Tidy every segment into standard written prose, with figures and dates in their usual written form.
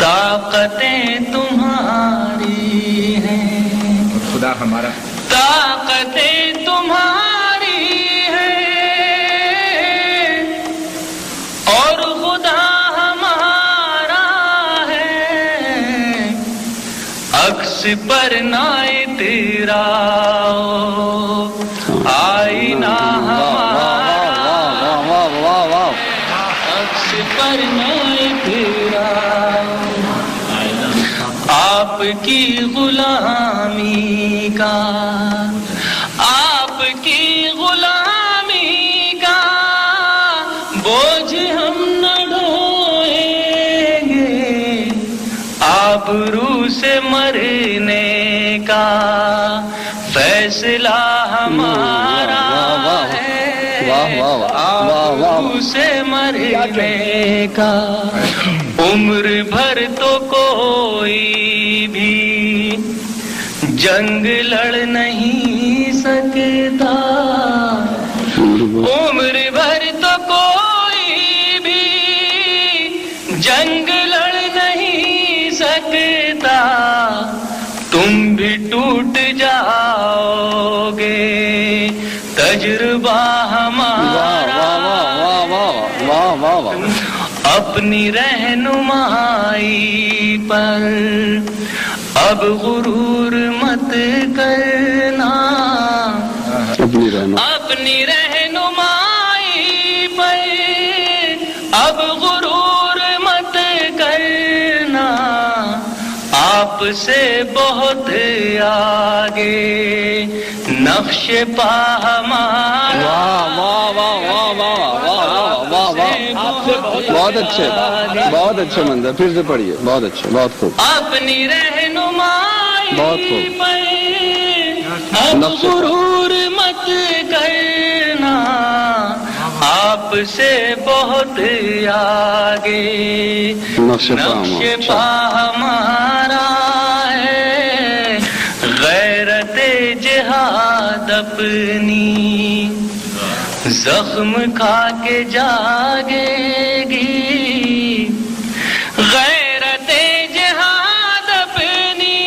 طاقتیں تمہاری ہیں، خدا ہمارا طاقتیں تمہاری ہیں اور خدا ہمارا ہے، عکس پر نہ اتراؤ آئینہ ہمارا، عکس پر نہ اتراؤ آپ کی غلامی کا، آپ کی غلامی کا بوجھ ہم نہ ڈھوئیں گے، آبرو سے مرنے کا فیصلہ ہمارا ہے، آبرو سے مرنے کا، عمر بھر تو کوئی بھی جنگ لڑ نہیں سکتا، عمر بھر تو کوئی بھی جنگ لڑ نہیں سکتا، تم بھی ٹوٹ جاؤ گے تجربہ ہمارا، اپنی رہنمائی پر اب غرور مت کرنا، اپنی رہنمائی پر اب غرور مت کرنا، آپ سے بہت آگے نقش پا ہمارا، بہت اچھے منظر، پھر سے پڑھیے، بہت اچھے، بہت خوب، اپنی رہنمائی بہت خوب، پر اب غرور مت کرنا، آپ سے بہت آگے نقش پا ہمارا ہے، غیرت جہاد اپنی زخم کھا کے جاگے گی، غیرت جہاد اپنی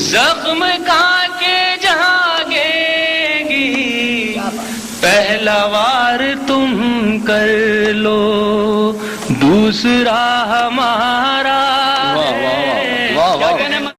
زخم کھا کے جاگے گی، پہلا وار تم کر لو دوسرا ہمارا